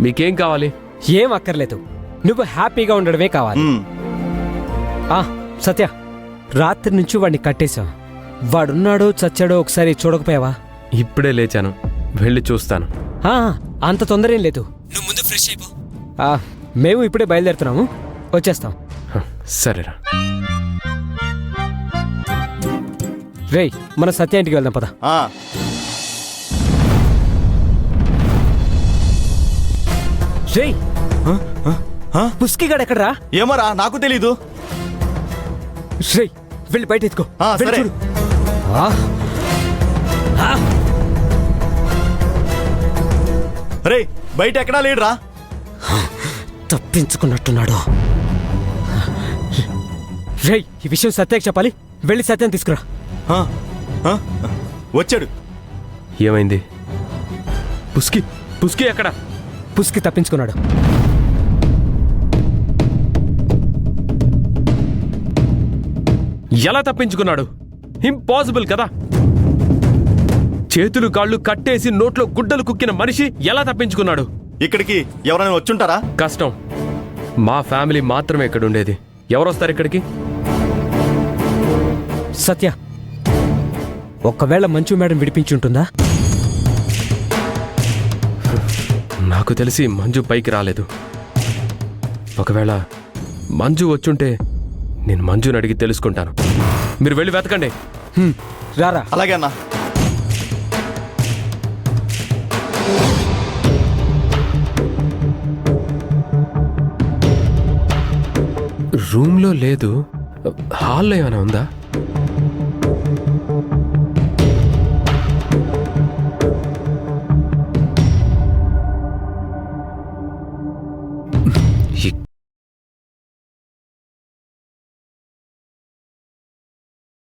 మీకేం కావాలి? ఏం అక్కర్లేదు, నువ్వు హ్యాపీగా ఉండడమే కావాలి. సత్య, రాత్రి నుంచి వాడిని కట్టేశాం. వాడున్నాడో చచ్చాడో ఒకసారి చూడకపోయావా? ఇప్పుడే లేచాను, వెళ్ళి చూస్తాను. అంత తొందర ఏం లేదు, నువ్వు ముందు ఫ్రెష్ అయిపో. మేము ఇప్పుడే బయలుదేరుతున్నాము, వచ్చేస్తాం. సరేరా. రేయ్, మన సత్య ఇంటికి వెళ్దాం పద. రేయ్, పుస్కిగాడు ఎక్కడరా? ఏమరా, నాకు తెలీదు. రేయ్, వెళ్ళి బయట ఎత్తుకో. సరే. రే, బయట ఎక్కడా లేడురా. తప్పించుకున్నట్టున్నాడు. రేయ్, ఈ విషయం సత్యకి చెప్పాలి, వెళ్ళి సత్యం తీసుకురా. వచ్చాడు. ఏమైంది? పుస్కి పుస్కి ఎక్కడ? పుస్కి తప్పించుకున్నాడు. ఎలా తప్పించుకున్నాడు? ఇంపాసిబుల్ కదా. చేతులు కాళ్ళు కట్టేసి నోట్లో గుడ్డలు కుక్కిన మనిషి ఎలా తప్పించుకున్నాడు? ఇక్కడికి ఎవరైనా వచ్చుంటారా? కష్టం. మా ఫ్యామిలీ మాత్రమే ఇక్కడ ఉండేది. ఎవరొస్తారు ఇక్కడికి? సత్య, ఒక్కవేళ మంచు మేడం విడిపించి ఉంటుందా? నాకు తెలిసి మంజు పైకి రాలేదు. ఒకవేళ మంజు వచ్చుంటే నేను మంజుని అడిగి తెలుసుకుంటాను. మీరు వెళ్ళి వెతకండి. రారా. అలాగే అన్నా. రూమ్లో లేదు, హాల్లో ఏమైనా ఉందా?